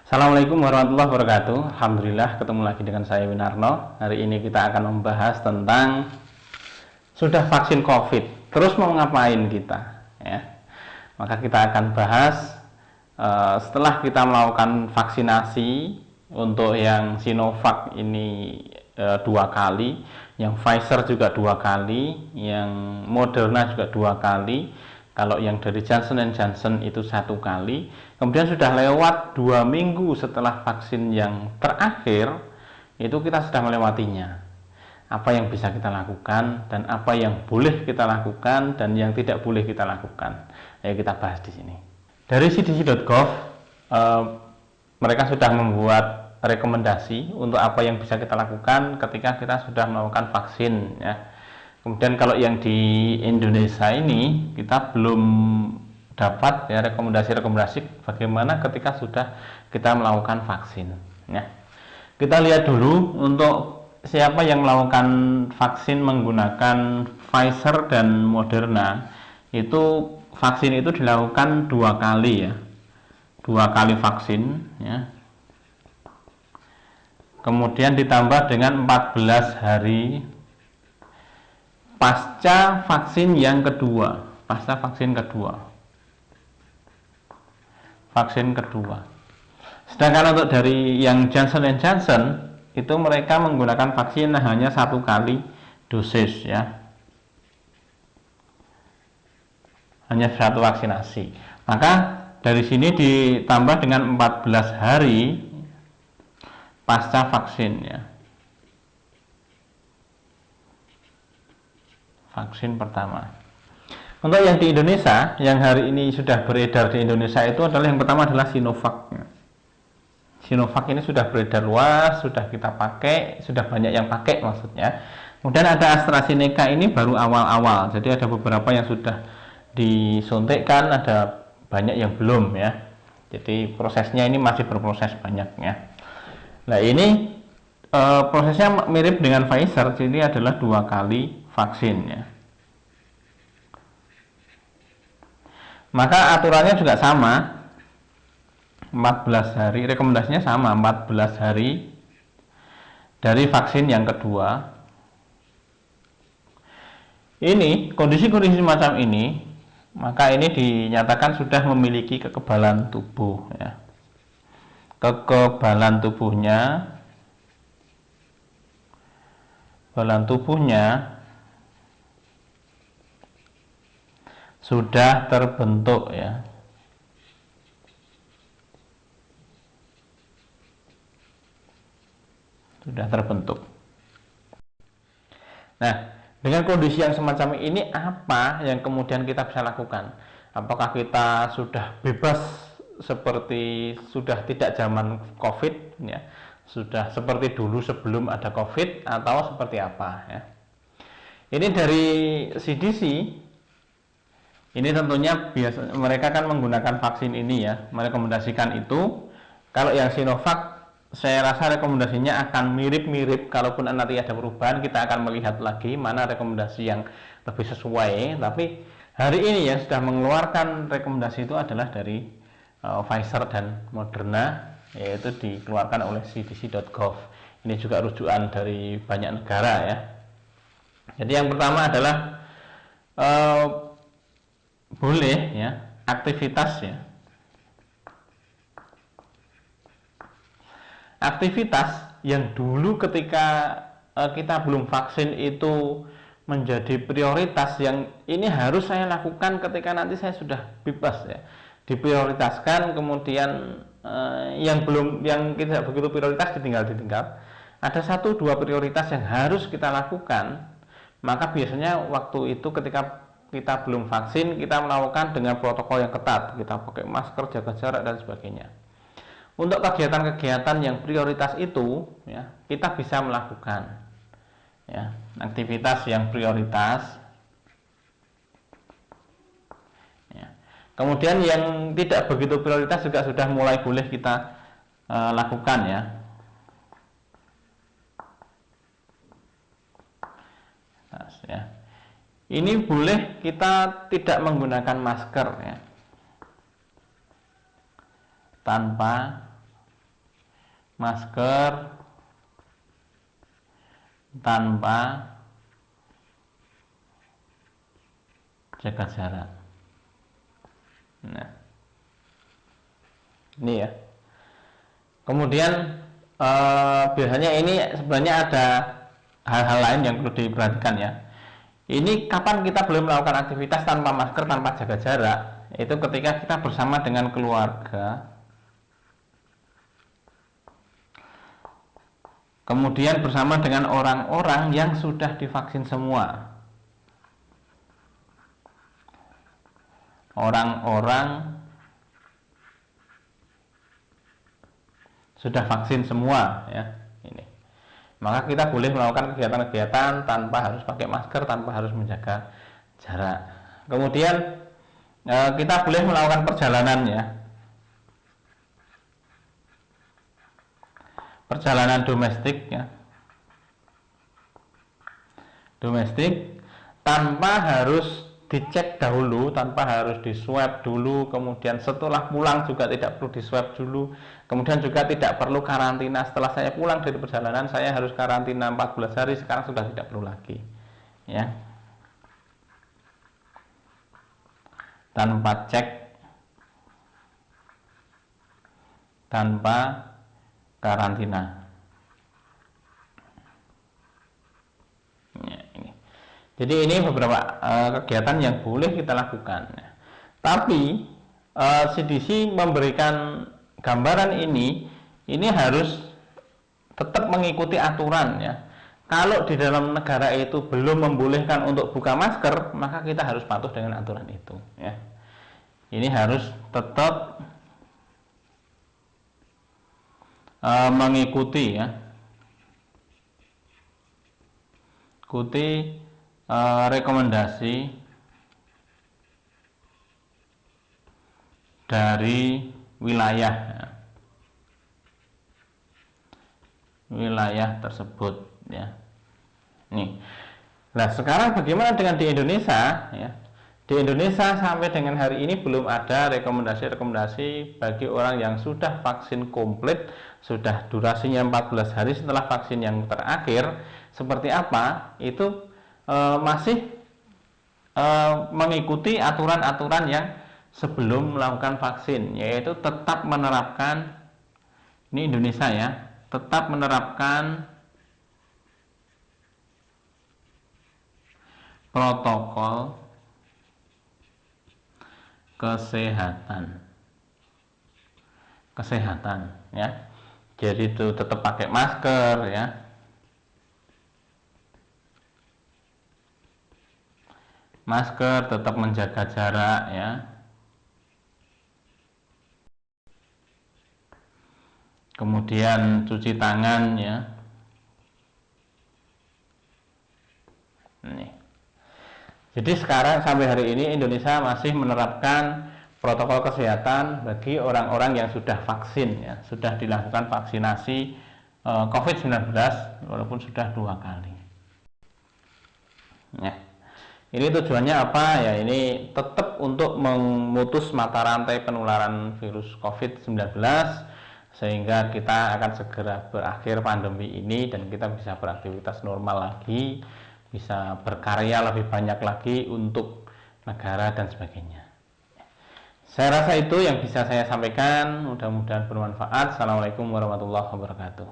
Assalamualaikum warahmatullahi wabarakatuh. Alhamdulillah ketemu lagi dengan saya Winarno. Hari ini kita akan membahas tentang sudah vaksin COVID, terus mau ngapain kita? Ya, maka kita akan bahas setelah kita melakukan vaksinasi untuk yang Sinovac ini 2 kali, yang Pfizer juga 2 kali, yang Moderna juga 2 kali. Kalau yang dari Johnson Johnson itu 1 kali, kemudian sudah lewat 2 minggu setelah vaksin yang terakhir, itu kita sudah melewatinya. Apa yang bisa kita lakukan dan apa yang boleh kita lakukan dan yang tidak boleh kita lakukan. Ayo kita bahas di sini. Dari cdc.gov, mereka sudah membuat rekomendasi untuk apa yang bisa kita lakukan ketika kita sudah melakukan vaksin, ya. Kemudian kalau yang di Indonesia ini kita belum dapat ya rekomendasi-rekomendasi bagaimana ketika sudah kita melakukan vaksin, ya. Kita lihat dulu untuk siapa yang melakukan vaksin menggunakan Pfizer dan Moderna. Itu vaksin itu dilakukan 2 kali, ya. 2 kali vaksin, ya. Kemudian ditambah dengan 14 hari pasca vaksin yang kedua, vaksin kedua. Sedangkan untuk dari yang Johnson Johnson itu mereka menggunakan vaksin hanya 1 kali dosis, ya, hanya 1 vaksinasi. Maka dari sini ditambah dengan 14 hari pasca vaksin, ya, vaksin pertama. Untuk yang di Indonesia, yang hari ini sudah beredar di Indonesia itu adalah yang pertama adalah Sinovac. Sinovac ini sudah beredar luas, sudah kita pakai, sudah banyak yang pakai maksudnya. Kemudian ada AstraZeneca, ini baru awal-awal, jadi ada beberapa yang sudah disuntikkan, ada banyak yang belum, ya. Jadi prosesnya ini masih berproses banyaknya. Nah ini prosesnya mirip dengan Pfizer, jadi adalah 2 kali vaksin, ya. Maka aturannya juga sama, 14 hari, rekomendasinya sama, 14 hari dari vaksin yang kedua. Ini kondisi-kondisi semacam ini, maka ini dinyatakan sudah memiliki kekebalan tubuh, ya. Kekebalan tubuhnya sudah terbentuk, ya. Sudah terbentuk. Nah, dengan kondisi yang semacam ini apa yang kemudian kita bisa lakukan? Apakah kita sudah bebas seperti sudah tidak zaman COVID, ya? Sudah seperti dulu sebelum ada COVID atau seperti apa, ya? Ini dari CDC. Ini tentunya biasa mereka kan menggunakan vaksin ini, ya, merekomendasikan itu. Kalau yang Sinovac saya rasa rekomendasinya akan mirip-mirip, kalaupun nanti ada perubahan kita akan melihat lagi mana rekomendasi yang lebih sesuai. Tapi hari ini yang sudah mengeluarkan rekomendasi itu adalah dari Pfizer dan Moderna, yaitu dikeluarkan oleh cdc.gov. Ini juga rujukan dari banyak negara, ya. Jadi yang pertama adalah boleh, ya, aktivitas, ya. Aktivitas yang dulu ketika kita belum vaksin itu menjadi prioritas, yang ini harus saya lakukan ketika nanti saya sudah bebas, ya, diprioritaskan. Kemudian yang belum, yang tidak begitu prioritas ditinggal. Ada 1-2 prioritas yang harus kita lakukan, maka biasanya waktu itu ketika kita belum vaksin kita melakukan dengan protokol yang ketat, kita pakai masker, jaga jarak dan sebagainya. Untuk kegiatan-kegiatan yang prioritas itu, ya, kita bisa melakukan, ya, aktivitas yang prioritas, ya. Kemudian yang tidak begitu prioritas juga sudah mulai boleh kita lakukan, ya. Ya. Ini boleh kita tidak menggunakan masker, ya, tanpa masker tanpa jaga jarak. Nah, ini ya. Kemudian biasanya ini sebenarnya ada hal-hal lain yang perlu diperhatikan ya. Ini kapan kita boleh melakukan aktivitas tanpa masker, tanpa jaga jarak? Itu ketika kita bersama dengan keluarga, kemudian bersama dengan orang-orang yang sudah divaksin semua. Orang-orang sudah vaksin semua ya. Ini. Maka kita boleh melakukan kegiatan-kegiatan tanpa harus pakai masker, tanpa harus menjaga jarak. Kemudian kita boleh melakukan perjalanan ya. Perjalanan domestik ya, domestik tanpa harus dicek dahulu, tanpa harus di swab dulu, kemudian setelah pulang juga tidak perlu di swab dulu, kemudian juga tidak perlu karantina. Setelah saya pulang dari perjalanan saya harus karantina 14 hari, sekarang sudah tidak perlu lagi ya, tanpa cek, tanpa karantina. Ya, ini. Jadi ini beberapa kegiatan yang boleh kita lakukan. Tapi CDC memberikan gambaran ini harus tetap mengikuti aturan ya. Kalau di dalam negara itu belum membolehkan untuk buka masker, maka kita harus patuh dengan aturan itu. Ya. Ini harus tetap mengikuti ya, ikuti rekomendasi dari wilayah ya, wilayah tersebut ya. Nih, nah sekarang bagaimana dengan di Indonesia ya? Di Indonesia sampai dengan hari ini belum ada rekomendasi bagi orang yang sudah vaksin komplit, sudah durasinya 14 hari setelah vaksin yang terakhir, seperti apa, itu masih mengikuti aturan-aturan yang sebelum melakukan vaksin, yaitu tetap menerapkan, ini Indonesia ya, tetap menerapkan protokol kesehatan ya. Jadi itu tetap pakai masker ya, masker, tetap menjaga jarak ya, kemudian cuci tangan ya. Nih. Jadi sekarang sampai hari ini Indonesia masih menerapkan protokol kesehatan bagi orang-orang yang sudah vaksin ya, sudah dilakukan vaksinasi COVID-19 walaupun sudah 2 kali. Ya. Ini tujuannya apa ya? Ini tetap untuk memutus mata rantai penularan virus COVID-19 sehingga kita akan segera berakhir pandemi ini dan kita bisa beraktivitas normal lagi, bisa berkarya lebih banyak lagi untuk negara dan sebagainya. Saya rasa itu yang bisa saya sampaikan, mudah-mudahan bermanfaat. Assalamualaikum warahmatullahi wabarakatuh.